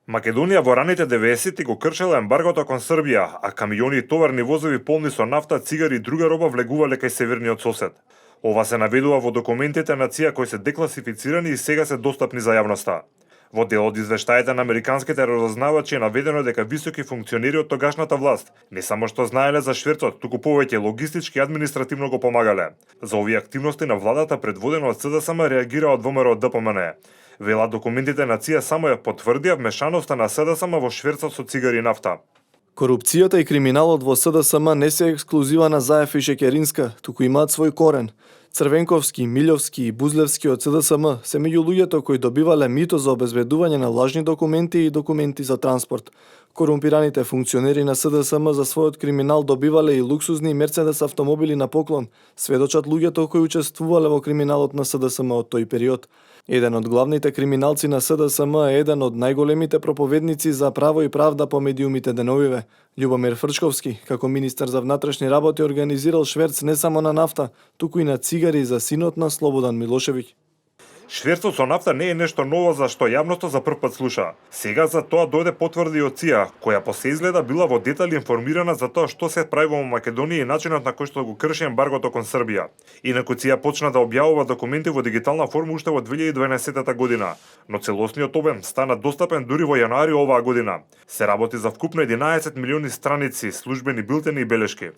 Македонија во раните 90-ти го кршела ембаргото кон Србија, а камиони и товарни возови полни со нафта, цигари и друга роба влегувале кај северниот сосед. Ова се наведува во документите на ЦИА кои се декласифицирани и сега се достапни за јавноста. Во дел од извештаите на американските разузнавачи е наведено дека високи функционери од тогашната власт не само што знаеле за шверцот, туку повеќе логистички и административно го помагале. За овие активности на владата предводена од СДСМ реагира од ВМРО ДПМН. Вела документите на ЦИА само ја потврдија вмешаноста на СДСМ во шверцот со цигари и нафта. Корупцијата и криминалот во СДСМ не се ексклузива на Заев и Шекеринска, туку имаат свој корен. Црвенковски, Милјовски и Бузлевски од СДСМ се меѓу луѓето кои добивале мито за обезбедување на лажни документи и документи за транспорт. Корумпираните функционери на СДСМ за својот криминал добивале и луксузни Мерцедес автомобили на поклон, сведочат луѓето кои учествувале во криминалот на СДСМ од тој период. Еден од главните криминалци на СДСМ е еден од најголемите проповедници за право и правда по медиумите деновиве. Љубомир Фрчковски, како министер за внатрешни работи, организирал шверц не само на нафта, туку и на цигари за синот на Слободан Милошевиќ. Шверцот со нафта не е нешто ново за што јавноста за прв пат слуша. Сега за тоа дојде потврда и од ЦИА, која по се изгледа била во детали информирана за тоа што се прави во Македонија и начинот на кој што го крши ембаргото кон Србија. Инаку ЦИА почна да објавува документи во дигитална форма уште во 2012 година, но целосниот обем стана достапен дури во јануари оваа година. Се работи за вкупно 11 милиони страници, службени билтени и белешки.